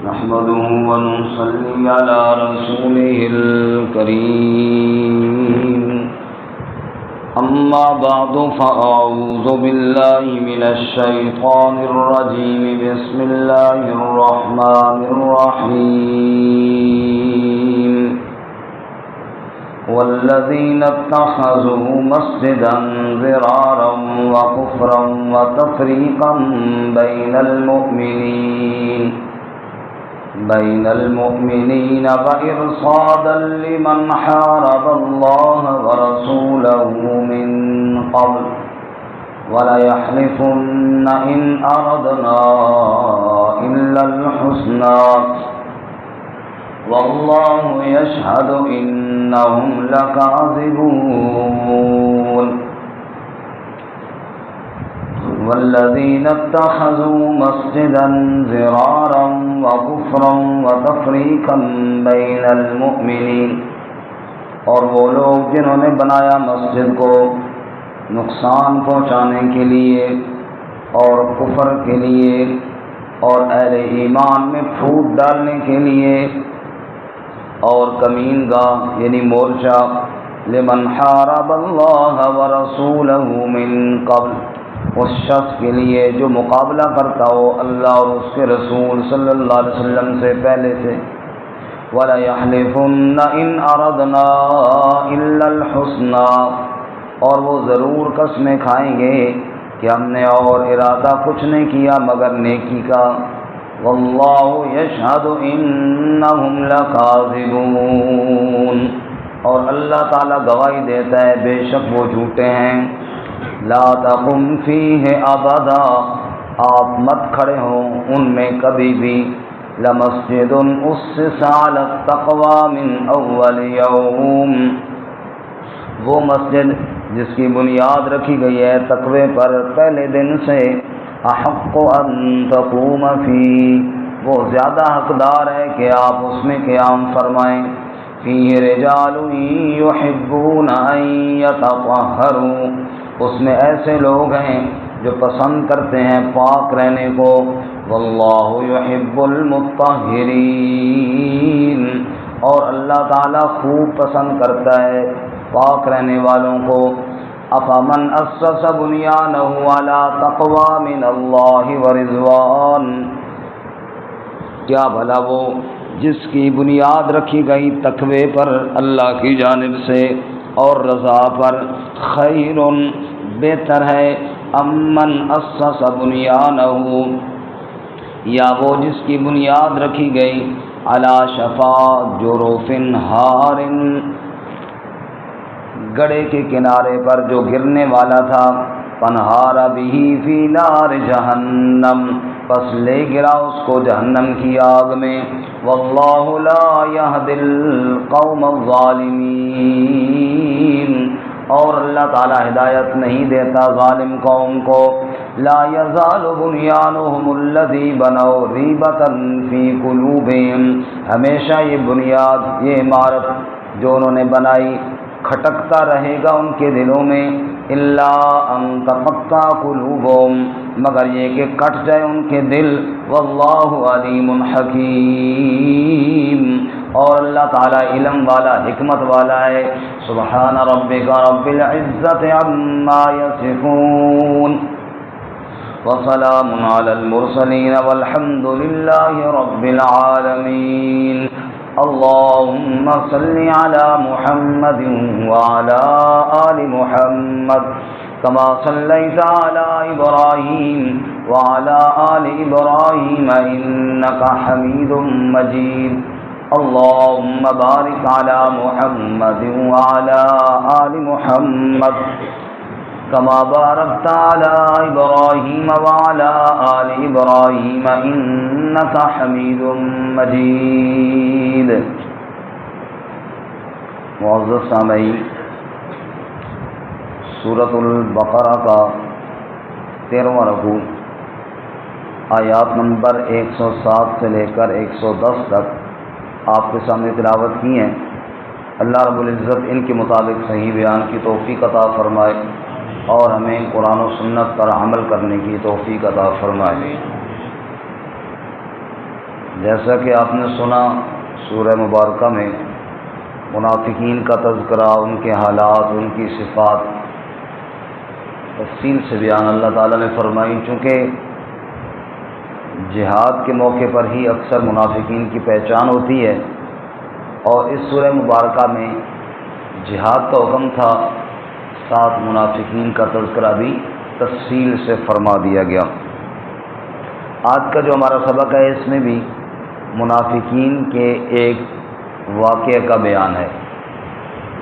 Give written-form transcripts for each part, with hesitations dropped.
نحمده ونصلي على رسوله الكريم أما بعد فأعوذ بالله من الشيطان الرجيم بسم الله الرحمن الرحيم والذين اتخذوا مسجدا ضرارا وكفرا وتفريقا بين المؤمنين وإرصادا لمن حارب الله ورسوله من قبل وليحلفن إن أردنا إلا الحسنى والله يشهد إنهم لكاذبون والذين اتخذوا مسجدا ضرارا وكفرا وتفريقا بين المؤمنين، اور وہ لوگ جنہوں نے بنایا مسجد کو نقصان پہنچانے کے لیے اور کفر کے لیے اور اہل ایمان میں پھوٹ ڈالنے کے لیے اور کمین گاہ یعنی مورچہ لمن حارب اللہ ورسولہ من قبل، اس شخص کے لیے جو مقابلہ کرتا ہو اللہ اور اس کے رسول صلی اللہ علیہ وسلم سے پہلے سے، وَلَيَحْلِفُنَّ إِنْ أَرَدْنَا إِلَّا الْحُسْنَى، اور وہ ضرور قسمیں کھائیں گے کہ ہم نے اور ارادہ کچھ نہیں کیا مگر نیکی کا، وَاللَّهُ يَشْهَدُ إِنَّهُمْ لَكَاذِبُونَ، اور اللہ تعالیٰ گواہی دیتا ہے بے شک وہ جھوٹے ہیں۔ لا تقم فیہ ابدا، آپ مت کھڑے ہوں ان میں کبھی بھی، لمسجد اسس علی التقوی من اول یوم، وہ مسجد جس کی بنیاد رکھی گئی ہے تقوی پر پہلے دن سے، احق ان تقوم فیہ، وہ زیادہ حقدار ہے کہ آپ اس میں قیام فرمائیں، فیہ رجال یحبون ان یتطہروا، اس میں ایسے لوگ ہیں جو پسند کرتے ہیں پاک رہنے کو، واللہ یحب المطہرین، اور اللہ تعالیٰ خوب پسند کرتا ہے پاک رہنے والوں کو۔ افمن اسس بنیانہ علی تقوی من اللہ ورضوان، کیا بھلا وہ جس کی بنیاد رکھی گئی تقوی پر اللہ کی جانب سے اور رضا پر، خیر بہتر ہے، امن اسس بنیانہ، یا وہ جس کی بنیاد رکھی گئی علی شفا جرف ہار، گڑھے کے کنارے پر جو گرنے والا تھا، فانہار بہ فی نار جہنم، پس لے گرا اس کو جہنم کی آگ میں، واللہ لا یہدی القوم الظالمین، اور اللہ تعالیٰ ہدایت نہیں دیتا ظالم قوم کو۔ لا یزال بنیانہم الذی بنوا ریبۃ فی قلوبہم، ہمیشہ یہ بنیاد، یہ عمارت جو انہوں نے بنائی کھٹکتا رہے گا ان کے دلوں میں، الا ان تقطع قلوبہم، مگر یہ کہ کٹ جائے ان کے دل، واللہ علیم حکیم، اور اللہ تعالیٰ علم والا حکمت والا ہے۔ سبحان ربک رب العزت عما یصفون وسلام علی المرسلین والحمد للہ رب العالمین۔ اللہم صل علی محمد وعلی آل محمد کما صلیت علی ابراہیم وعلی آل ابراہیم انک حمید مجید۔ اللہم بارک علی محمد وعلی آل محمد کما بارکت علی ابراہیم وعلی آل ابراہیم انک حمید مجید۔ معزز سامعین، سورۃ البقرہ کا 13واں رکوع آیات نمبر 107 سے لے کر 110 تک آپ کے سامنے تلاوت کی ہیں۔ اللہ رب العزت ان کے مطابق صحیح بیان کی توفیق عطا فرمائے اور ہمیں قرآن و سنت پر عمل کرنے کی توفیق عطا فرمائے۔ جیسا کہ آپ نے سنا سورہ مبارکہ میں منافقین کا تذکرہ، ان کے حالات، ان کی صفات تفصیل سے بیان اللہ تعالیٰ نے فرمائی، چونکہ جہاد کے موقع پر ہی اکثر منافقین کی پہچان ہوتی ہے، اور اس سورہ مبارکہ میں جہاد کا حکم تھا، ساتھ منافقین کا تذکرہ بھی تفصیل سے فرما دیا گیا۔ آج کا جو ہمارا سبق ہے اس میں بھی منافقین کے ایک واقعہ کا بیان ہے۔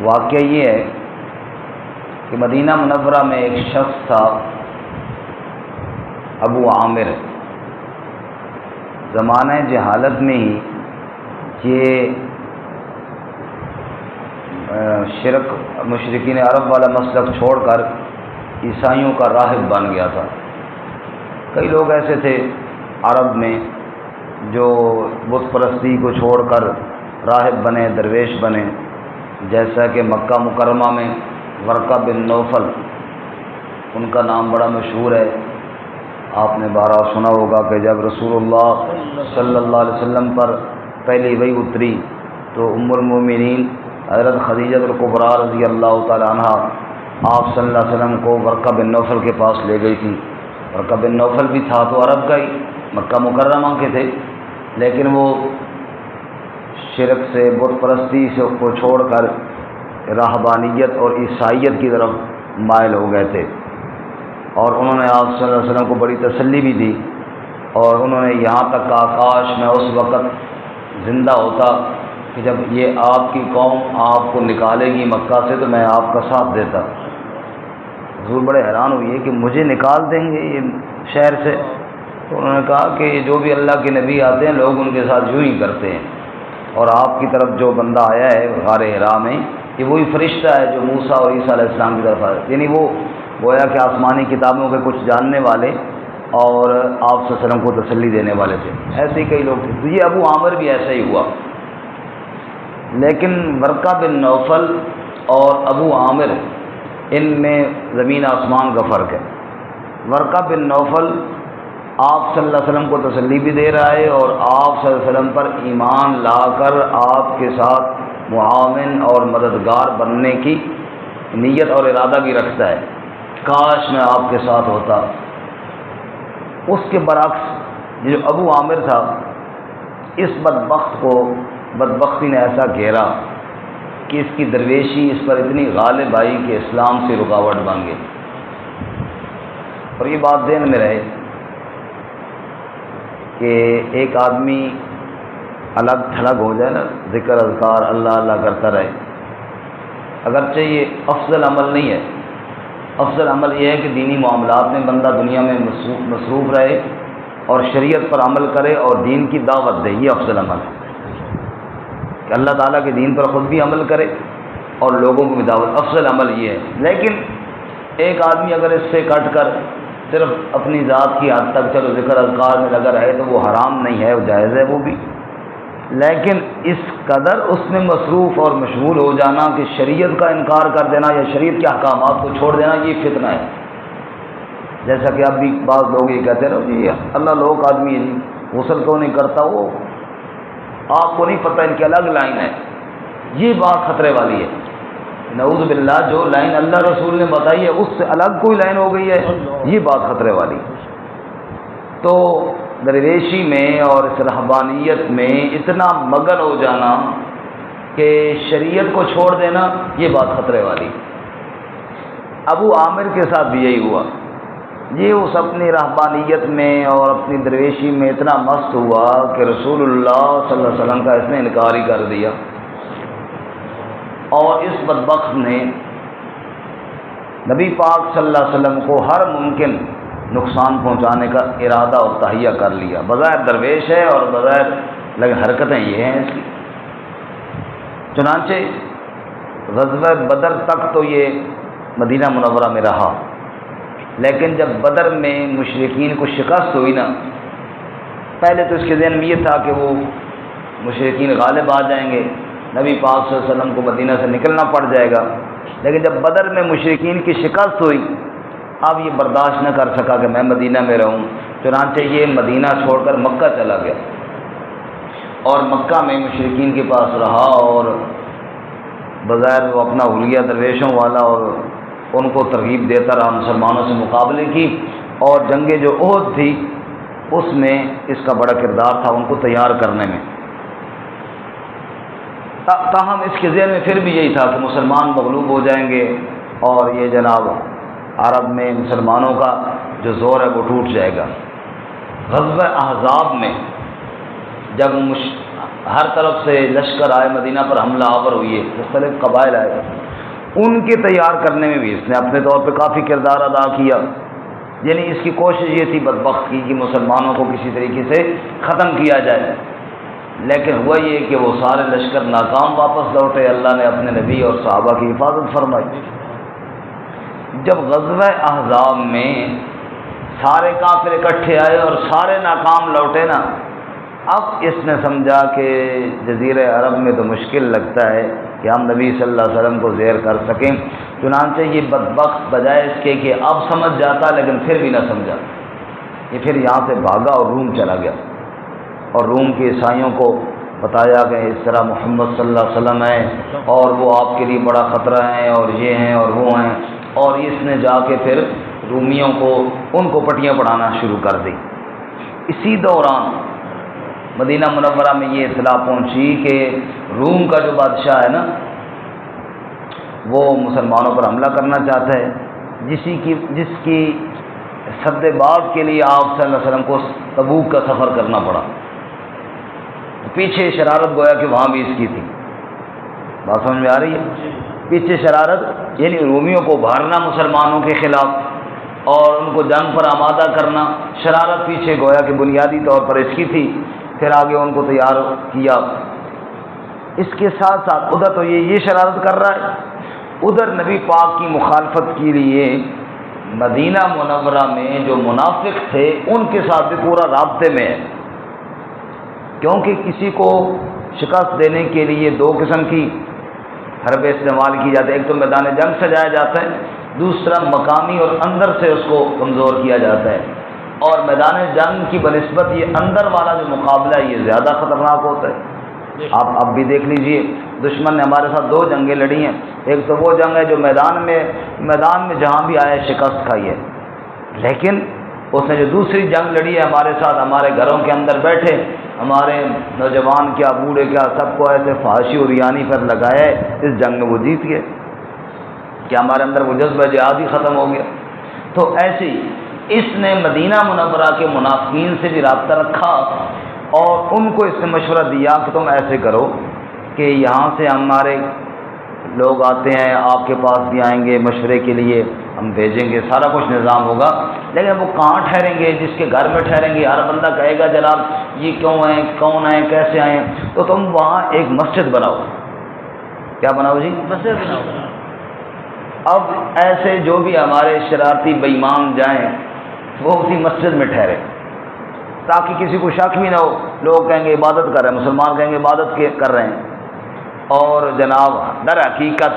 واقعہ یہ ہے کہ مدینہ منورہ میں ایک شخص تھا، ابو عامر۔ زمانہ جہالت میں ہی یہ شرک مشرکین عرب والا مسلک چھوڑ کر عیسائیوں کا راہب بن گیا تھا۔ کئی لوگ ایسے تھے عرب میں جو بت پرستی کو چھوڑ کر راہب بنے، درویش بنے، جیسا کہ مکہ مکرمہ میں ورقہ بن نوفل، ان کا نام بڑا مشہور ہے۔ آپ نے بارہا سنا ہوگا کہ جب رسول اللہ صلی اللہ علیہ وسلم پر پہلی وحی اتری تو ام المومنین حضرت خدیجہ الکبریٰ رضی اللہ تعالی عنہ آپ صلی اللہ علیہ وسلم کو ورقہ بن نوفل کے پاس لے گئی تھی۔ ورقہ بن نوفل بھی تھا تو عرب کا ہی، مکہ مکرمہ کے تھے، لیکن وہ شرک سے، بت پرستی سے کو چھوڑ کر راہبانیت اور عیسائیت کی طرف مائل ہو گئے تھے، اور انہوں نے آپ صلی اللہ علیہ وسلم کو بڑی تسلی بھی دی، اور انہوں نے یہاں تک کہا کاش میں اس وقت زندہ ہوتا کہ جب یہ آپ کی قوم آپ کو نکالے گی مکہ سے تو میں آپ کا ساتھ دیتا۔ حضور بڑے حیران ہوئے کہ مجھے نکال دیں گے یہ شہر سے؟ تو انہوں نے کہا کہ جو بھی اللہ کے نبی آتے ہیں لوگ ان کے ساتھ یوں ہی کرتے ہیں، اور آپ کی طرف جو بندہ آیا ہے غار حرا میں یہ وہی فرشتہ ہے جو موسیٰ اور عیسیٰ علیہ السلام کی طرف آیا، یعنی وہ گویا کہ آسمانی کتابوں کے کچھ جاننے والے اور آپ صلی اللہ علیہ وسلم کو تسلی دینے والے تھے۔ ایسے ہی کئی لوگ تھے، تو یہ ابو عامر بھی ایسا ہی ہوا۔ لیکن ورقہ بن نوفل اور ابو عامر ان میں زمین آسمان کا فرق ہے۔ ورقہ بن نوفل آپ صلی اللہ علیہ وسلم کو تسلی بھی دے رہا ہے، اور آپ صلی اللہ علیہ وسلم پر ایمان لا کر آپ کے ساتھ معاون اور مددگار بننے کی نیت اور ارادہ بھی رکھتا ہے، کاش میں آپ کے ساتھ ہوتا۔ اس کے برعکس یہ جو ابو عامر تھا، اس بدبخت کو بدبختی نے ایسا گھیرا کہ اس کی درویشی اس پر اتنی غالب آئی کہ اسلام سے رکاوٹ بن گئی۔ اور یہ بات ذہن میں رہے کہ ایک آدمی الگ تھلگ ہو جائے نا، ذکر اذکار اللہ اللہ کرتا رہے، اگرچہ یہ افضل عمل نہیں ہے۔ افضل عمل یہ ہے کہ دینی معاملات میں بندہ دنیا میں مصروف رہے اور شریعت پر عمل کرے اور دین کی دعوت دے، یہ افضل عمل ہے کہ اللہ تعالیٰ کے دین پر خود بھی عمل کرے اور لوگوں کو بھی دعوت، افضل عمل یہ ہے۔ لیکن ایک آدمی اگر اس سے کٹ کر صرف اپنی ذات کی حد تک چلو ذکر اذکار میں لگا رہے تو وہ حرام نہیں ہے، وہ جائز ہے وہ بھی، لیکن اس قدر اس میں مصروف اور مشغول ہو جانا کہ شریعت کا انکار کر دینا یا شریعت کے احکامات کو چھوڑ دینا، یہ فتنہ ہے۔ جیسا کہ اب بھی بعض لوگ یہ کہتے رہو جی اللہ لوگ آدمی ہے جی غسل کیوں نہیں کرتا، وہ آپ کو نہیں پتہ ان کی الگ لائن ہے، یہ بات خطرے والی ہے۔ نعوذ باللہ، جو لائن اللہ رسول نے بتائی ہے اس سے الگ کوئی لائن ہو گئی ہے، یہ بات خطرے والی۔ تو درویشی میں اور اس رہبانیت میں اتنا مگن ہو جانا کہ شریعت کو چھوڑ دینا، یہ بات خطرے والی۔ ابو عامر کے ساتھ بھی یہی ہوا، یہ اس اپنی رہبانیت میں اور اپنی درویشی میں اتنا مست ہوا کہ رسول اللہ صلی اللہ علیہ وسلم کا اس نے انکار ہی کر دیا، اور اس بدبخت نے نبی پاک صلی اللہ علیہ وسلم کو ہر ممکن نقصان پہنچانے کا ارادہ اور تہیہ کر لیا۔ بظاہر درویش ہے اور بظاہر لیکن حرکتیں یہ ہیں اس کی۔ چنانچہ غزوہ بدر تک تو یہ مدینہ منورہ میں رہا، لیکن جب بدر میں مشرکین کو شکست ہوئی نا، پہلے تو اس کے ذہن میں یہ تھا کہ وہ مشرکین غالب آ جائیں گے، نبی پاک صلی اللہ علیہ وسلم کو مدینہ سے نکلنا پڑ جائے گا، لیکن جب بدر میں مشرکین کی شکست ہوئی اب یہ برداشت نہ کر سکا کہ میں مدینہ میں رہوں، چنانچہ یہ مدینہ چھوڑ کر مکہ چلا گیا۔ اور مکہ میں مشرکین کے پاس رہا اور بظاہر وہ اپنا حلیہ درویشوں والا اور ان کو ترغیب دیتا رہا مسلمانوں سے مقابلے کی، اور جنگ جو احد تھی اس میں اس کا بڑا کردار تھا ان کو تیار کرنے میں۔ تاہم اس کے ذہن میں پھر بھی یہی تھا کہ مسلمان مغلوب ہو جائیں گے اور یہ جناب عرب میں مسلمانوں کا جو زور ہے وہ ٹوٹ جائے گا۔ غزوہ احزاب میں جب ہر طرف سے لشکر آئے، مدینہ پر حملہ آور ہوئی ہے، مختلف قبائل آئے، ان کے تیار کرنے میں بھی اس نے اپنے طور پہ کافی کردار ادا کیا۔ یعنی اس کی کوشش یہ تھی بدبخت کی کہ مسلمانوں کو کسی طریقے سے ختم کیا جائے، لیکن ہوا یہ کہ وہ سارے لشکر ناکام واپس لوٹے۔ اللہ نے اپنے نبی اور صحابہ کی حفاظت فرمائی۔ جب غزوہ احزاب میں سارے کافر اکٹھے آئے اور سارے ناکام لوٹے نا، اب اس نے سمجھا کہ جزیرہ عرب میں تو مشکل لگتا ہے کہ ہم نبی صلی اللہ علیہ وسلم کو زیر کر سکیں، چنانچہ یہ بدبخت بجائے اس کے کہ اب سمجھ جاتا لیکن پھر بھی نہ سمجھا، یہ پھر یہاں سے بھاگا اور روم چلا گیا، اور روم کے عیسائیوں کو بتایا کہ اس طرح محمد صلی اللہ علیہ وسلم ہیں اور وہ آپ کے لیے بڑا خطرہ ہیں اور یہ ہیں اور وہ ہیں، اور اس نے جا کے پھر رومیوں کو ان کو پٹیاں پڑھانا شروع کر دی۔ اسی دوران مدینہ منورہ میں یہ اطلاع پہنچی کہ روم کا جو بادشاہ ہے نا وہ مسلمانوں پر حملہ کرنا چاہتا ہے، جس کی سد باب کے لیے آپ صلی اللہ علیہ وسلم کو تبوک کا سفر کرنا پڑا۔ پیچھے شرارت گویا کہ وہاں بھی اس کی تھی، بات سمجھ میں آ رہی ہے؟ پیچھے شرارت یعنی رومیوں کو ابھارنا مسلمانوں کے خلاف اور ان کو جنگ پر آمادہ کرنا، شرارت پیچھے گویا کہ بنیادی طور پر اس کی تھی، پھر آگے ان کو تیار کیا۔ اس کے ساتھ ساتھ ادھر تو یہ شرارت کر رہا ہے، ادھر نبی پاک کی مخالفت کے لیے مدینہ منورہ میں جو منافق تھے ان کے ساتھ بھی پورا رابطے میں ہے، کیونکہ کسی کو شکست دینے کے لیے دو قسم کی حربیں استعمال کی جاتی ہیں، ایک تو میدان جنگ سجایا جاتا ہے، دوسرا مقامی اور اندر سے اس کو کمزور کیا جاتا ہے، اور میدان جنگ کی بنسبت یہ اندر والا جو مقابلہ ہے یہ زیادہ خطرناک ہوتا ہے۔ آپ اب بھی دیکھ لیجئے، دشمن نے ہمارے ساتھ دو جنگیں لڑی ہیں، ایک تو وہ جنگ ہے جو میدان میں جہاں بھی آئے شکست کھائی ہے، لیکن اس نے جو دوسری جنگ لڑی ہے ہمارے ساتھ، ہمارے گھروں کے اندر بیٹھے ہمارے نوجوان کیا بوڑھے کیا سب کو ایسے فحاشی اور ریانی پر لگایا ہے، اس جنگ میں وہ جیت گئے کہ ہمارے اندر وہ جذبہ جہاد ہی ختم ہو گیا۔ تو ایسے ہی اس نے مدینہ منورہ کے منافقین سے بھی رابطہ رکھا اور ان کو اس نے مشورہ دیا کہ تم ایسے کرو کہ یہاں سے ہمارے لوگ آتے ہیں، آپ کے پاس بھی آئیں گے مشورے کے لیے، ہم بھیجیں گے، سارا کچھ نظام ہوگا، لیکن وہ کہاں ٹھہریں گے؟ جس کے گھر میں ٹھہریں گے ہر بندہ کہے گا جناب یہ کیوں ہیں، کون ہیں، کیسے آئے، تو تم وہاں ایک مسجد بناؤ۔ کیا بناؤ جی؟ مسجد بناؤ۔ اب ایسے جو بھی ہمارے شرارتی بے ایمان جائیں وہ اسی مسجد میں ٹھہرے تاکہ کسی کو شک بھی نہ ہو، لوگ کہیں گے عبادت کر رہے ہیں، مسلمان کہیں گے عبادت کر رہے ہیں، اور جناب در حقیقت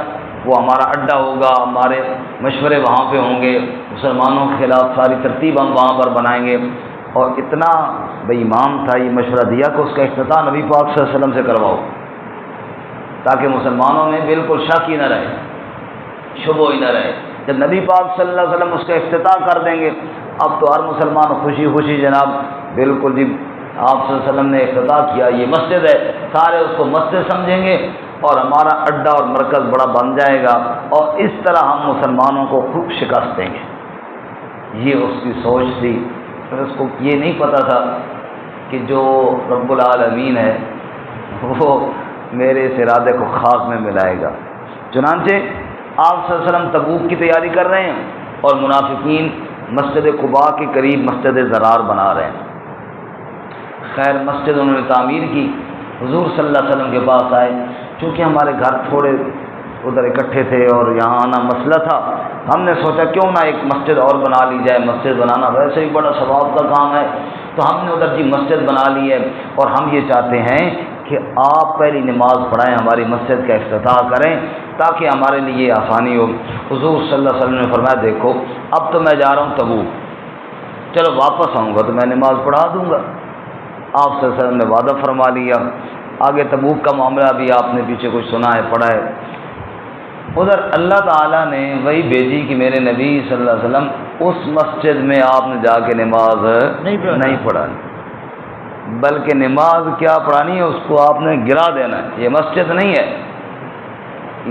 وہ ہمارا اڈا ہوگا، ہمارے مشورے وہاں پہ ہوں گے، مسلمانوں کے خلاف ساری ترتیب ہم وہاں پر بنائیں گے۔ اور اتنا بے ایمان تھا یہ مشورہ دیا کہ اس کا افتتاح نبی پاک صلی اللہ علیہ وسلم سے کرواؤ تاکہ مسلمانوں میں بالکل شک ہی نہ رہے، شبہ ہی نہ رہے۔ جب نبی پاک صلی اللہ علیہ وسلم اس کا افتتاح کر دیں گے اب تو ہر مسلمان خوشی خوشی جناب بالکل جی آپ صلی اللہ علیہ وسلم نے افتتاح کیا، یہ مسجد ہے، سارے اس کو مسجد سمجھیں گے اور ہمارا اڈا اور مرکز بڑا بن جائے گا، اور اس طرح ہم مسلمانوں کو خوب شکست دیں گے۔ یہ اس کی سوچ تھی، پھر اس کو یہ نہیں پتہ تھا کہ جو رب العالمین ہے وہ میرے اس ارادے کو خاک میں ملائے گا۔ چنانچہ آپ صلی اللہ علیہ وسلم تبوک کی تیاری کر رہے ہیں اور منافقین مسجد قباء کے قریب مسجد ضرار بنا رہے ہیں۔ خیر مسجد انہوں نے تعمیر کی، حضور صلی اللہ علیہ وسلم کے پاس آئے، چونکہ ہمارے گھر تھوڑے ادھر اکٹھے تھے اور یہاں آنا مسئلہ تھا، ہم نے سوچا کیوں نہ ایک مسجد اور بنا لی جائے، مسجد بنانا ویسے ہی بڑا ثواب کا کام ہے، تو ہم نے ادھر جی مسجد بنا لی ہے، اور ہم یہ چاہتے ہیں کہ آپ پہلی نماز پڑھائیں، ہماری مسجد کا افتتاح کریں تاکہ ہمارے لیے آسانی ہو۔ حضور صلی اللہ علیہ وسلم نے فرمایا دیکھو اب تو میں جا رہا ہوں تبوک، چلو واپس آؤں گا تو میں نماز پڑھا دوں گا۔ آپ صلی اللہ علیہ وسلم نے وعدہ فرما لیا۔ آگے تبوک کا معاملہ بھی آپ نے پیچھے کچھ سنا ہے، پڑھا ہے۔ ادھر اللہ تعالیٰ نے وہی بھیجی کہ میرے نبی صلی اللہ علیہ وسلم اس مسجد میں آپ نے جا کے نماز نہیں پڑھانی، بلکہ نماز کیا پڑھانی ہے، اس کو آپ نے گرا دینا ہے۔ یہ مسجد نہیں ہے،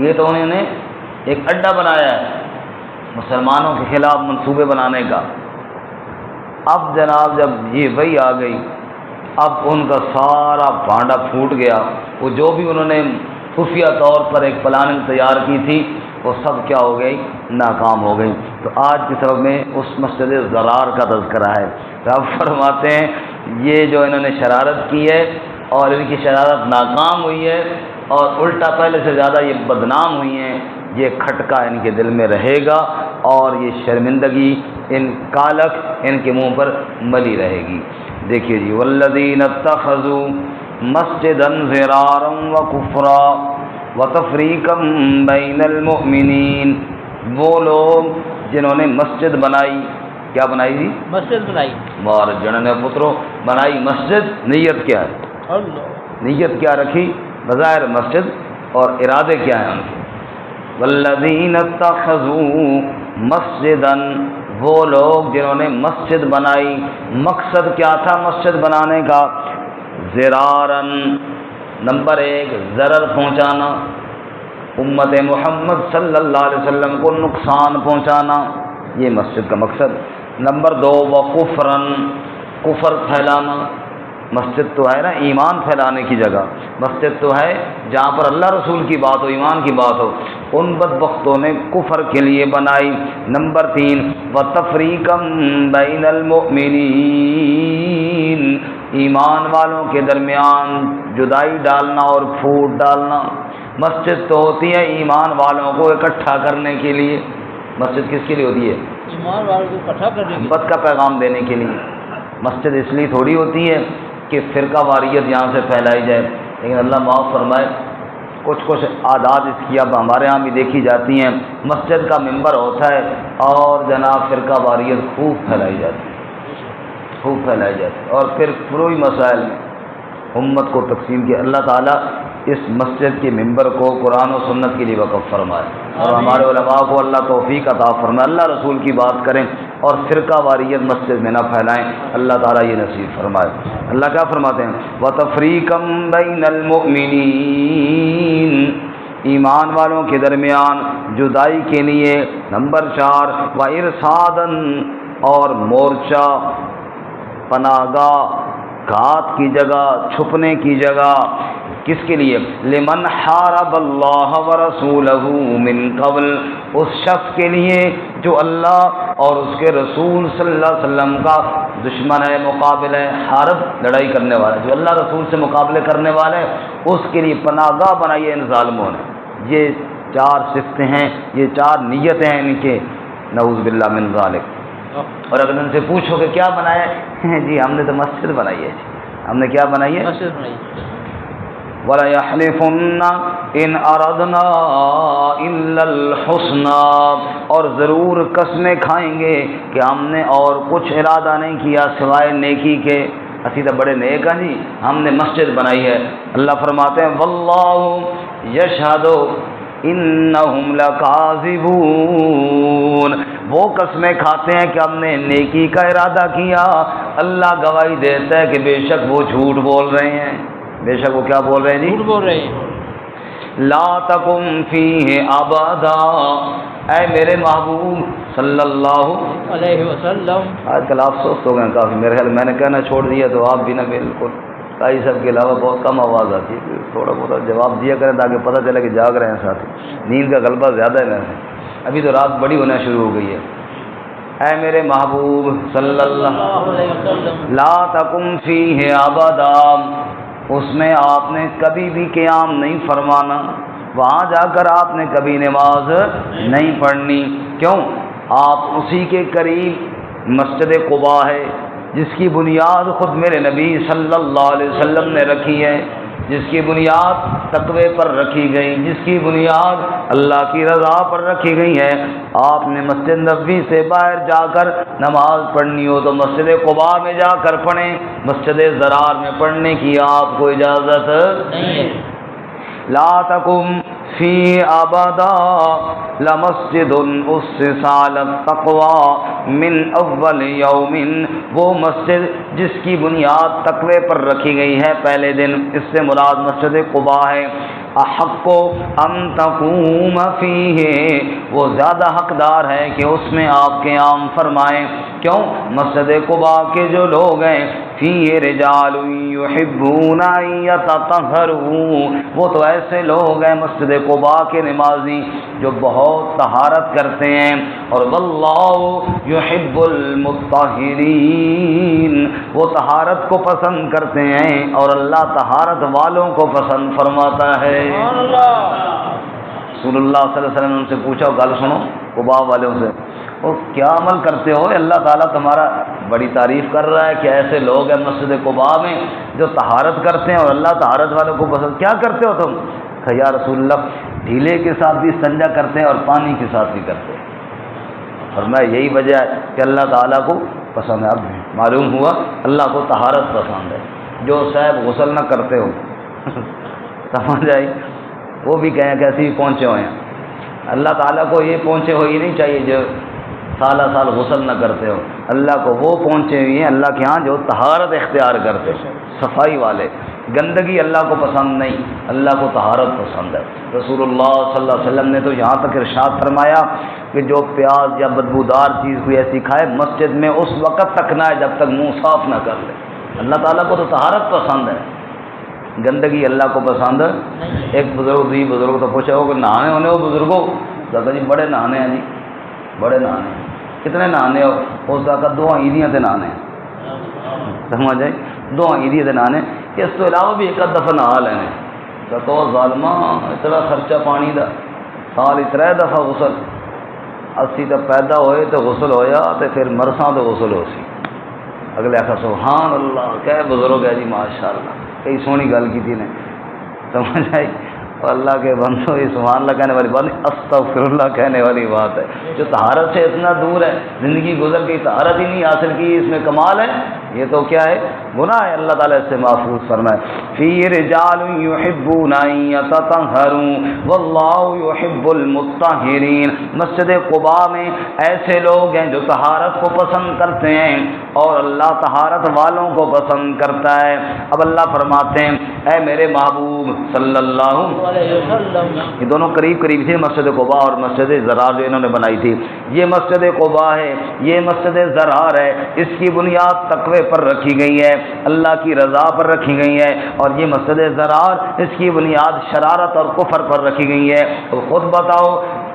یہ تو انہوں نے ایک اڈا بنایا ہے مسلمانوں کے خلاف منصوبے بنانے کا۔ اب جناب جب یہ وہی آ گئی، اب ان کا سارا بھانڈا پھوٹ گیا، وہ جو بھی انہوں نے خفیہ طور پر ایک پلاننگ تیار کی تھی وہ سب کیا ہو گئی، ناکام ہو گئی۔ تو آج کے سبق میں اس مسجد ضرار کا تذکرہ ہے۔ رب فرماتے ہیں یہ جو انہوں نے شرارت کی ہے اور ان کی شرارت ناکام ہوئی ہے اور الٹا پہلے سے زیادہ یہ بدنام ہوئی ہیں، یہ کھٹکا ان کے دل میں رہے گا اور یہ شرمندگی ان کالک ان کے منہ پر ملی رہے گی۔ دیکھیے جی، والذین اتخذوا مسجدا ضرارا وکفرا وتفریقا بین المؤمنین، وہ لوگ جنہوں نے مسجد بنائی، کیا بنائی جی؟ مسجد بنائی۔ بار جنہوں نے پترو بنائی مسجد، نیت کیا ہے؟ نیت کیا رکھی؟ بظاہر مسجد، اور ارادے کیا ہیں ان کے؟ والذین اتخذوا مسجدا، وہ لوگ جنہوں نے مسجد بنائی، مقصد کیا تھا مسجد بنانے کا؟ ضرارن، نمبر 1 ضرر پہنچانا، امت محمد صلی اللہ علیہ وسلم کو نقصان پہنچانا، یہ مسجد کا مقصد۔ نمبر 2 وکفرن، کفر پھیلانا۔ مسجد تو ہے نا ایمان پھیلانے کی جگہ، مسجد تو ہے جہاں پر اللہ رسول کی بات ہو، ایمان کی بات ہو۔ ان بدبختوں نے کفر کے لیے بنائی۔ نمبر 3 وتفریقا بین المؤمنین، ایمان والوں کے درمیان جدائی ڈالنا اور پھوٹ ڈالنا۔ مسجد تو ہوتی ہے ایمان والوں کو اکٹھا کرنے کے لیے۔ مسجد کس کے لیے ہوتی ہے؟ ایمان والوں کو اکٹھا کرنے کے لیے، محبت کا پیغام دینے کے لیے۔ مسجد اس لیے تھوڑی ہوتی ہے کہ فرقہ واریت یہاں سے پھیلائی جائے، لیکن اللہ معاف فرمائے کچھ عادات اس کی اب ہمارے ہاں بھی دیکھی جاتی ہیں۔ مسجد کا ممبر ہوتا ہے اور جناب فرقہ واریت خوب پھیلائی جاتی ہے، خوب پھیلائی جاتی ہے، اور پھر فروعی مسائل میں امت کو تقسیم کیا۔ اللہ تعالیٰ اس مسجد کے ممبر کو قرآن و سنت کے لیے وقف فرمائے، اور ہمارے علماء کو اللہ توفیق عطا فرمائے، اللہ رسول کی بات کریں اور فرقہ واریت مسجد میں نہ پھیلائیں، اللہ تعالیٰ یہ نصیب فرمائے۔ اللہ کیا فرماتے ہیں؟ وَتَفْرِيقًا بَيْنَ الْمُؤْمِنِينَ، ایمان والوں کے درمیان جدائی کے لیے۔ نمبر 4 وَإِرْصَادًا، اور مورچہ، پناہ گاہ، گھات کی جگہ، چھپنے کی جگہ، کس کے لیے؟ لمن حارب اللہ ورسولہ من قبل، اس شخص کے لیے جو اللہ اور اس کے رسول صلی اللہ علیہ وسلم کا دشمن ہے، مقابل ہے، حارب لڑائی کرنے والا، جو اللہ رسول سے مقابلے کرنے والا ہے، اس کے لیے پناہ گاہ بنائی ہے ان ظالموں نے۔ یہ 4 صفتیں ہیں، یہ 4 نیتیں ہیں ان کے، نعوذ باللہ من ذالک۔ اور اگر ان سے پوچھو کہ کیا بنایا ہے، جی ہم نے تو مسجد بنائی ہے، ہم نے کیا بنائی ہے؟ مسجد بنائی۔ وَلَيَحْلِفُنَّ إِنْ أَرَدْنَا إِلَّا الْحُسْنَى، اور ضرور قسمیں کھائیں گے کہ ہم نے اور کچھ ارادہ نہیں کیا سوائے نیکی کے، اسی تو بڑے نیک ہیں جی، ہم نے مسجد بنائی ہے۔ اللہ فرماتے ہیں وَاللَّهُ يَشْهَدُ إِنَّهُمْ لَكَاذِبُونَ، وہ قسمیں کھاتے ہیں کہ ہم نے نیکی کا ارادہ کیا، اللہ گواہی دیتا ہے کہ بے شک وہ جھوٹ بول رہے ہیں، بے شک وہ کیا بول رہے ہیں جی؟ جھوٹ بول رہے ہیں۔ لا تقم فیہ ابدا، اے میرے محبوب صلی اللہ علیہ وسلم۔ آج کل آپ سست ہو گئے ہیں کافی، میرے خیال میں نے کہنا چھوڑ دیا تو آپ بھی نہ، بالکل کئی سب کے علاوہ بہت کم آواز آتی ہے، تھوڑا بہت جواب دیا کریں تاکہ پتہ چلے کہ جاگ رہے ہیں ساتھی، نیند کا غلبہ زیادہ ہے ویسے، ابھی تو رات بڑی ہونا شروع ہو گئی ہے۔ اے میرے محبوب صلی اللہ علیہ وسلم، لا تقم فیہ ابدا، اس میں آپ نے کبھی بھی قیام نہیں فرمانا، وہاں جا کر آپ نے کبھی نماز نہیں پڑھنی۔ کیوں؟ آپ اسی کے قریب مسجد قباء ہے جس کی بنیاد خود میرے نبی صلی اللہ علیہ وسلم نے رکھی ہے، جس کی بنیاد تقوی پر رکھی گئی، جس کی بنیاد اللہ کی رضا پر رکھی گئی ہے۔ آپ نے مسجد نبوی سے باہر جا کر نماز پڑھنی ہو تو مسجد قباء میں جا کر پڑھیں، مسجد ضرار میں پڑھنے کی آپ کو اجازت نہیں ہے۔ لا تقم فی ابدا لمسجد اسس علی التقوی من اول یوم، وہ مسجد جس کی بنیاد تقوی پر رکھی گئی ہے پہلے دن، اس سے مراد مسجد قباء ہے۔ احق ان تقوم فیہ، وہ زیادہ حقدار ہے کہ اس میں آپ قیام فرمائیں۔ کیوں؟ مسجد قباء کے جو لوگ ہیں، فیہ رجال یحبون ان یتطہروا، وہ تو ایسے لوگ ہیں مسجد قباء کے نمازی جو بہت طہارت کرتے ہیں، اور واللہ یحب المطہرین، وہ طہارت کو پسند کرتے ہیں اور اللہ طہارت والوں کو پسند فرماتا ہے۔ سبحان اللہ۔ رسول اللہ صلی اللہ علیہ وسلم نے ان سے پوچھا، گل سنو قباء والوں سے، وہ کیا عمل کرتے ہو؟ اللہ تعالیٰ تمہارا بڑی تعریف کر رہا ہے کہ ایسے لوگ ہیں مسجد قباء میں جو طہارت کرتے ہیں اور اللہ طہارت والوں کو پسند، کیا کرتے ہو تم؟ کہ یا رسول اللہ ڈھیلے کے ساتھ بھی استنجا کرتے ہیں اور پانی کے ساتھ بھی کرتے ہیں، اور میں یہی وجہ ہے کہ اللہ تعالیٰ کو پسند ہے۔ اب معلوم ہوا اللہ کو طہارت پسند ہے۔ جو صاحب غسل نہ کرتے ہو سمجھ آئی، وہ بھی کہیں کیسے بھی پہنچے ہوئے ہیں۔ اللہ تعالیٰ کو یہ پہنچے ہوئی نہیں چاہیے جو سالہ سال غسل نہ کرتے ہو، اللہ کو وہ پہنچے ہوئی ہیں اللہ کے ہاں جو طہارت اختیار کرتے، صفائی والے۔ گندگی اللہ کو پسند نہیں، اللہ کو طہارت پسند ہے۔ رسول اللہ صلی اللہ علیہ وسلم نے تو یہاں تک ارشاد فرمایا کہ جو پیاز یا بدبودار چیز کوئی ایسی کھائے مسجد میں اس وقت تک نہ ہے جب تک منہ صاف نہ کر لے۔ اللہ تعالیٰ کو تو طہارت پسند ہے، گندگی اللہ کو پسند ہے۔ ایک بزرگ دی بزرگ تو پوچھا ہو کہ نہانے ہونے ہو بزرگوں؟ دادا جی بڑے نہانے ہیں جی، بڑے نہانے ہیں۔ کتنے نہانے ہو؟ اس کا 2 عیدیاں تے نہانے ہیں، سمجھ آئی؟ 2 عیدیاں تے نہانے، اس تو علاوہ بھی ایک دفعہ نہا لینے۔ تو ظالمہ اتنا خرچہ پانی دا، سال 3 دفعہ غسل، اسی تو پیدا ہوئے تو غسل ہویا تو پھر مرساں تو غسل ہو سی۔ اگلے آخر سبحان اللہ، کہ بزرگ ہے جی ماشاء اللہ، کئی سونی گل کی تھی نے، سمجھ آئی؟ اور اللہ کے بندوں یہ سبحان اللہ کہنے والی بات نہیں، استغفر اللہ کہنے والی بات ہے۔ جو طہارت سے اتنا دور ہے، زندگی گزر گئی طہارت ہی نہیں حاصل کی، اس میں کمال ہے؟ یہ تو کیا ہے؟ گناہ ہے، اللہ تعالیٰ اس سے محفوظ فرمائے۔ فی رجال یحبون ان یتطہروا واللہ یحب المطہرین، مسجد قباء میں ایسے لوگ ہیں جو طہارت کو پسند کرتے ہیں اور اللہ طہارت والوں کو پسند کرتا ہے۔ اب اللہ فرماتے ہیں اے میرے محبوب صلی اللہ علیہ وسلم، یہ دونوں قریب قریب تھے، مسجد قباء اور مسجد ضرار جو انہوں نے بنائی تھی۔ یہ مسجد قباء ہے، یہ مسجد ضرار ہے، اس کی بنیاد تقوی پر رکھی گئی ہے، اللہ کی رضا پر رکھی گئی ہے، اور یہ مسجد ضرار اس کی بنیاد شرارت اور کفر پر رکھی گئی ہے۔ تو خود بتاؤ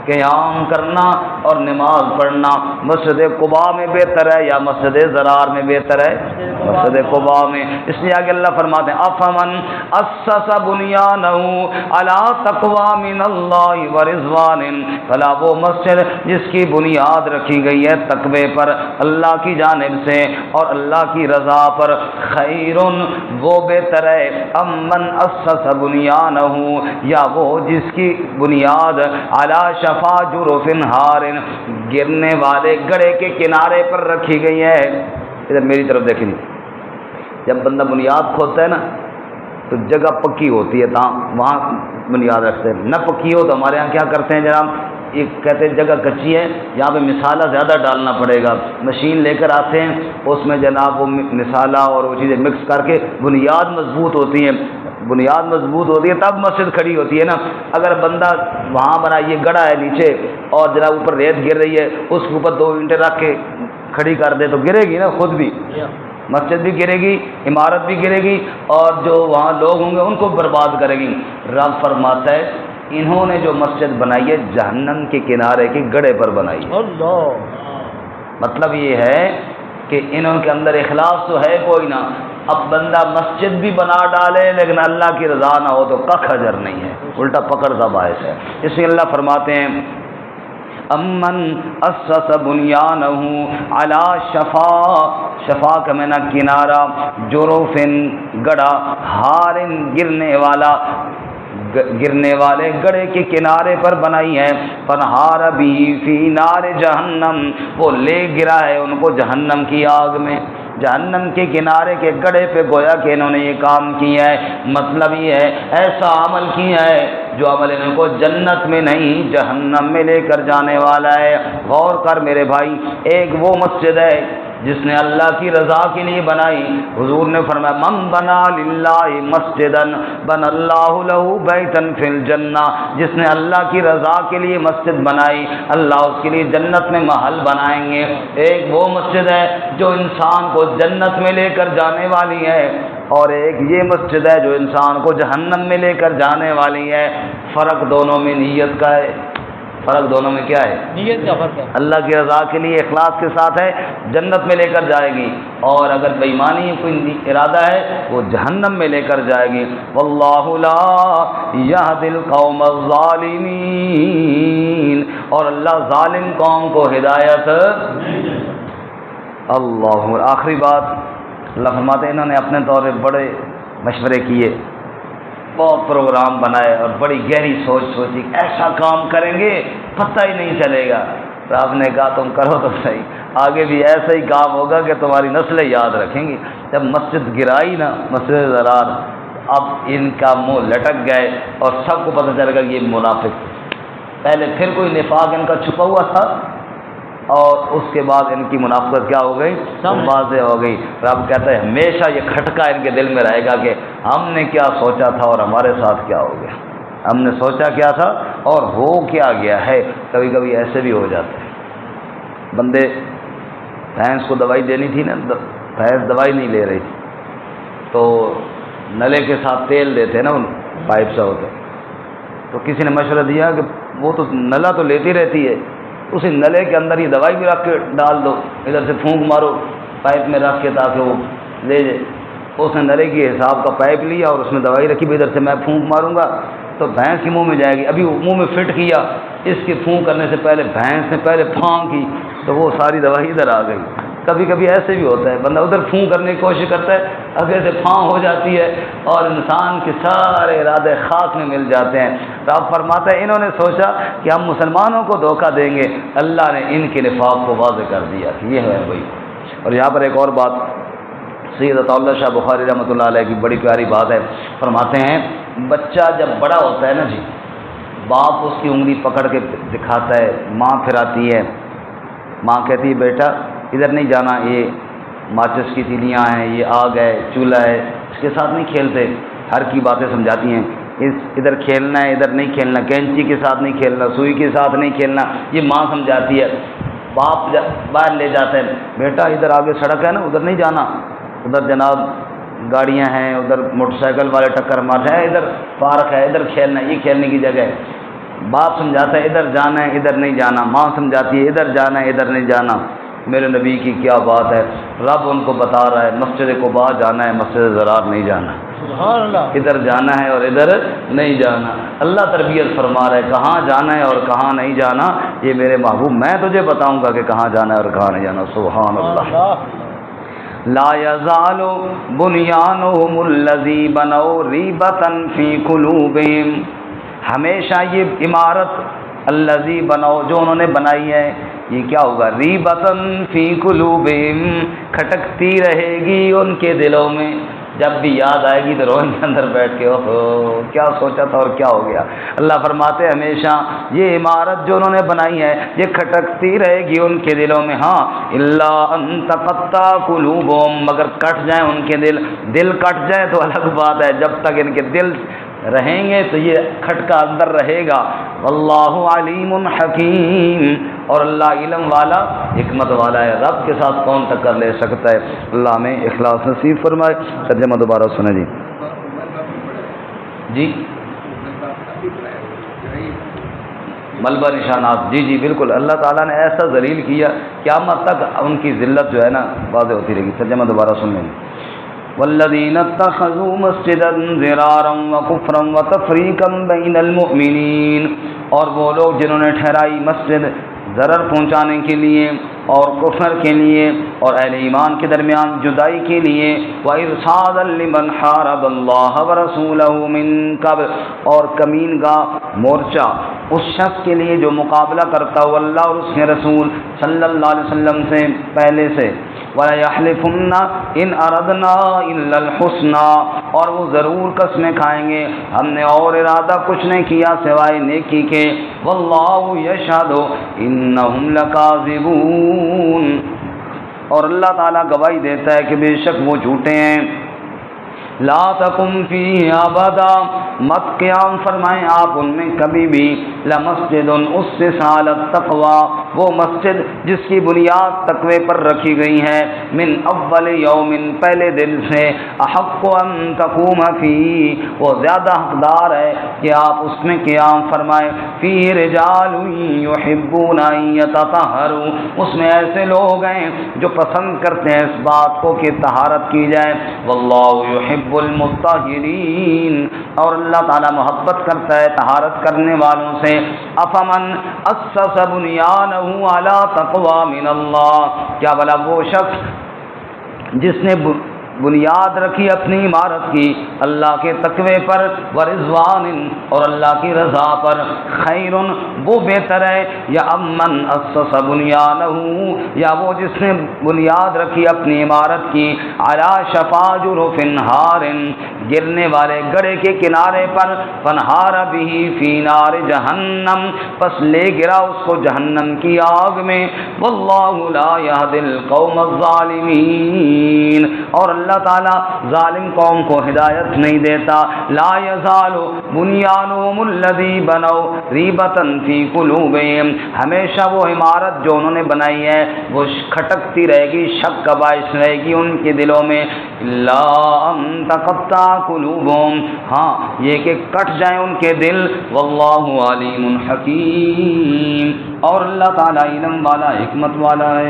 قیام کرنا اور نماز پڑھنا مسجد قباء میں بہتر ہے یا مسجد ضرار میں بہتر ہے؟ مسجد قباء میں۔ اس لیے آگے اللہ فرماتے ہیں افمن اسس بنیانہ علی تقوی من اللہ ورضوان، فلا وہ مسجد جس کی بنیاد رکھی گئی ہے تقوی پر اللہ کی جانب سے اور اللہ کی رضا پر، خیر وہ بہتر ہے، امن اسس بنیانہ یا وہ جس کی بنیاد علی شفا جرف ہار، گرنے والے گڑھے کے کنارے پر رکھی گئی ہے۔ ادھر میری طرف دیکھیں، جب بندہ بنیاد کھودتا ہے نا تو جگہ پکی ہوتی ہے، وہاں بنیاد رکھتے ہیں، نہ پکی ہو تو ہمارے ہاں کیا کرتے ہیں جناب، یہ کہتے ہیں جگہ کچی ہے یہاں پہ مسالہ زیادہ ڈالنا پڑے گا، مشین لے کر آتے ہیں اس میں جناب وہ مسالہ اور وہ چیزیں مکس کر کے بنیاد مضبوط ہوتی ہیں، بنیاد مضبوط ہوتی ہے تب مسجد کھڑی ہوتی ہے نا۔ اگر بندہ وہاں بنا یہ گڑھا ہے نیچے اور جناب اوپر ریت گر رہی ہے، اس کے اوپر 2 اینٹیں رکھ کے کھڑی کر دے تو گرے گی نا، خود بھی مسجد بھی گرے گی، عمارت بھی گرے گی، اور جو وہاں لوگ ہوں گے ان کو برباد کرے گی۔ رب فرماتا ہے انہوں نے جو مسجد بنائی ہے جہنم کے کنارے کے گڑھے پر بنائی ہے۔ مطلب یہ ہے کہ انہوں کے اندر اخلاص تو ہے کوئی نہ، اب بندہ مسجد بھی بنا ڈالے لیکن اللہ کی رضا نہ ہو تو کخ اجر نہیں ہے، الٹا پکڑ کا باعث ہے۔ اس لیے اللہ فرماتے ہیں امن اسس بنیانہ علی شفا کا معنی کنارہ، جروفن گڑا، ہارن گرنے والے گڑے کے کنارے پر بنائی ہے، فنہار بھی فی نار جہنم، وہ لے گرا ہے ان کو جہنم کی آگ میں، جہنم کے کنارے کے گڑے پہ گویا کہ انہوں نے یہ کام کیا ہے۔ مطلب یہ ہے ایسا عمل کیا ہے جو عمل ان کو جنت میں نہیں جہنم میں لے کر جانے والا ہے۔ غور کر میرے بھائی، ایک وہ مسجد ہے جس نے اللہ کی رضا کے لیے بنائی، حضور نے فرمایا من بنا للہ مسجدا بنى اللہ لہ بیتا فی الجنہ، جس نے اللہ کی رضا کے لیے مسجد بنائی اللہ اس کے لیے جنت میں محل بنائیں گے۔ ایک وہ مسجد ہے جو انسان کو جنت میں لے کر جانے والی ہے، اور ایک یہ مسجد ہے جو انسان کو جہنم میں لے کر جانے والی ہے۔ فرق دونوں میں نیت کا ہے، فرق دونوں میں کیا ہے؟ نیت کا فرق ہے۔ اللہ کی رضا کے لیے اخلاص کے ساتھ ہے جنت میں لے کر جائے گی، اور اگر بے ایمانی کوئی ارادہ ہے وہ جہنم میں لے کر جائے گی۔ واللہ لا یہدی القوم الظالمین، اور اللہ ظالم قوم کو ہدایت اللہ۔ آخری بات اللہ فرماتے ہیں انہوں نے اپنے طور پہ بڑے مشورے کیے، بہت پروگرام بنائے اور بڑی گہری سوچ سوچی ایسا کام کریں گے پتہ ہی نہیں چلے گا۔ تو آپ نے کہا تم کرو تو صحیح، آگے بھی ایسا ہی کام ہوگا کہ تمہاری نسلیں یاد رکھیں گی۔ جب مسجد گرائی نا، مسجد ضرار، اب ان کا منہ لٹک گئے اور سب کو پتہ چل گیا کہ یہ منافق، پہلے پھر کوئی نفاق ان کا چھپا ہوا تھا، اور اس کے بعد ان کی منافقت کیا ہو گئی؟ واضح ہو گئی۔ رب کہتا ہے ہمیشہ یہ کھٹکا ان کے دل میں رہے گا کہ ہم نے کیا سوچا تھا اور ہمارے ساتھ کیا ہو گیا، ہم نے سوچا کیا تھا اور ہو کیا گیا ہے۔ کبھی کبھی ایسے بھی ہو جاتے ہیں، بندے بھینس کو دوائی دینی تھی نا، بھینس دوائی نہیں لے رہی تھی، تو نلے کے ساتھ تیل دیتے نا، ان پائپ سے ہوتے، تو کسی نے مشورہ دیا کہ وہ تو نلا تو لیتی رہتی ہے، اسی نلے کے اندر یہ دوائی بھی رکھ کے ڈال دو، ادھر سے پھونک مارو پائپ میں رکھ کے تاکہ وہ لے جائے۔ اس نے نلے کی حساب کا پائپ لیا اور اس میں دوائی رکھی، ادھر سے میں پھونک ماروں گا تو بھینس کے منہ میں جائے گی، ابھی وہ منہ میں فٹ کیا، اس کے پھونک کرنے سے پہلے بھینس نے پہلے پھانک کی تو وہ ساری دوائی ادھر آ گئی۔ کبھی کبھی ایسے بھی ہوتا ہے، بندہ ادھر پھونک کرنے کی کوشش کرتا ہے، آگے سے پھانک ہو جاتی ہے اور انسان کے سارے ارادے خاک میں مل جاتے ہیں۔ تو آپ فرماتا ہے انہوں نے سوچا کہ ہم مسلمانوں کو دھوکہ دیں گے، اللہ نے ان کے نفاق کو واضح کر دیا کہ یہ ہے وہی۔ اور یہاں پر ایک اور بات سید عطا اللہ شاہ بخاری رحمۃ اللہ علیہ کی بڑی پیاری بات ہے، فرماتے ہیں بچہ جب بڑا ہوتا ہے نا جی، باپ اس کی انگلی پکڑ کے دکھاتا ہے، ماں پھراتی ہے، ماں کہتی ہے بیٹا ادھر نہیں جانا، یہ ماچس کی تیلیاں ہیں، یہ آگ ہے، چولہا ہے، اس کے ساتھ نہیں کھیلتے، ہر کی باتیں سمجھاتی ہیں، ادھر کھیلنا ہے ادھر نہیں کھیلنا، کینچی کے ساتھ نہیں کھیلنا، سوئی کے ساتھ نہیں کھیلنا، یہ ماں سمجھاتی ہے۔ باپ باہر لے جاتا ہے، بیٹا ادھر آگے سڑک ہے نا ادھر نہیں جانا، ادھر جناب گاڑیاں ہیں، ادھر موٹر سائیکل والے ٹکر مار رہے ہیں، ادھر پارک ہے ادھر کھیلنا ہے، یہ کھیلنے کی جگہ ہے۔ باپ سمجھاتا ہے ادھر جانا ہے ادھر نہیں جانا، ماں سمجھاتی ہے ادھر جانا ہے ادھر نہیں جانا۔ میرے نبی کی کیا بات ہے، رب ان کو بتا رہا ہے مسجد قباء جانا ہے، مسجد ضرار نہیں جانا، سبحان اللہ، ادھر جانا ہے اور ادھر نہیں جانا۔ اللہ تربیت فرما رہا ہے کہاں جانا ہے اور کہاں نہیں جانا، یہ میرے محبوب میں تجھے بتاؤں گا کہ کہاں جانا ہے اور کہاں نہیں جانا۔ سبحان اللہ۔ لا یزال بنیانہم الذی بنوا ریبۃ فی قلوبہم، ہمیشہ یہ عمارت الذی بنوا جو انہوں نے بنائی ہے، یہ کیا ہوگا؟ ریبۃ فی قلوبہم، کھٹکتی رہے گی ان کے دلوں میں، جب بھی یاد آئے گی تو روح کے اندر بیٹھ کے اوہ کیا سوچا تھا اور کیا ہو گیا۔ اللہ فرماتے ہمیشہ یہ عمارت جو انہوں نے بنائی ہے یہ کھٹکتی رہے گی ان کے دلوں میں، ہاں الا ان تقطع قلوبہم، مگر کٹ جائیں ان کے دل کٹ جائیں تو الگ بات ہے، جب تک ان کے دل رہیں گے تو یہ کھٹکا اندر رہے گا۔ واللہ علیم حکیم، اور اللہ علم والا حکمت والا ہے، رب کے ساتھ کون ٹکر لے سکتا ہے۔ اللہ میں اخلاص نصیب فرمائے۔ ترجمہ دوبارہ سنیں جی۔ جی ملبہ نشانات، جی جی بالکل، اللہ تعالیٰ نے ایسا ذلیل کیا قیامت تک ان کی ذلت جو ہے نا واضح ہوتی رہے گی۔ ترجمہ دوبارہ سن لیں۔ والذین اتخذوا مسجدا ضرارا وکفرا وتفریقا بین المؤمنین، اور وہ لوگ جنہوں نے ٹھہرائی مسجد ضرر پہنچانے کے لیے اور کفر کے لیے اور اہل ایمان کے درمیان جدائی کے لیے، وَإِرْصَادًا لِمَنْ حَارَبَ اللَّهَ وَرَسُولَهُ مِنْ قَبْلُ، اور کمین گاہ مورچہ اس شخص کے لیے جو مقابلہ کرتا ہو اللہ اور اس کے رسول صلی اللہ علیہ وسلم سے پہلے سے، وَلَيَحْلِفُنَّ إِنْ أَرَدْنَا إِلَّا الْحُسْنَى، اور وہ ضرور قسمیں کھائیں گے ہم نے اور ارادہ کچھ نہیں کیا سوائے نیکی کے، وَاللَّهُ يَشْهَدُ إِنَّهُمْ لَكَاذِبُونَ، اور اللہ تعالیٰ گواہی دیتا ہے کہ بے شک وہ جھوٹے ہیں۔ لا تقم فیہ ابدا، مت قیام فرمائیں آپ ان میں کبھی بھی، لمسجد اسس علی التقوی، وہ مسجد جس کی بنیاد تقوی پر رکھی گئی ہے، من اول یوم، پہلے دن سے، احق ان تقوم فیہ، وہ زیادہ حقدار ہے کہ آپ اس میں قیام فرمائیں، فیہ رجال یحبون ان یتطہروا، اس میں ایسے لوگ ہیں جو پسند کرتے ہیں اس بات کو کہ طہارت کی جائے، واللہ یحب المطہرین، اور اللہ تعالیٰ محبت کرتا ہے طہارت کرنے والوں سے۔ افمن اسس بنیانہ علی تقوی من اللہ، کیا بھلا وہ شخص جس نے بنیاد رکھی اپنی عمارت کی اللہ کے تقوی پر، ورضوان، اور اللہ کی رضا پر، خیر، وہ بہتر ہے، یا امن اسس بنیانہ، یا وہ جس نے بنیاد رکھی اپنی عمارت کی علی شفا جرف نہار، گرنے والے گڑھے کے کنارے پر، فنہار بہ فی نار جہنم، پس لے گرا اس کو جہنم کی آگ میں، واللہ لا یہدی القوم الظالمین، اور اللہ تعالیٰ ظالم قوم کو ہدایت نہیں دیتا۔ لا یزال بنیانہم الذی بنوا ریبۃ فی قلوبہم، ہمیشہ وہ عمارت جو انہوں نے بنائی ہے وہ کھٹکتی رہے گی، شک کا باعث رہے گی ان کے دلوں میں، الا ان تقطع قلوبہم، ہاں یہ کہ کٹ جائیں ان کے دل، واللہ علیم حکیم، اور اللہ تعالیٰ علم والا حکمت والا ہے۔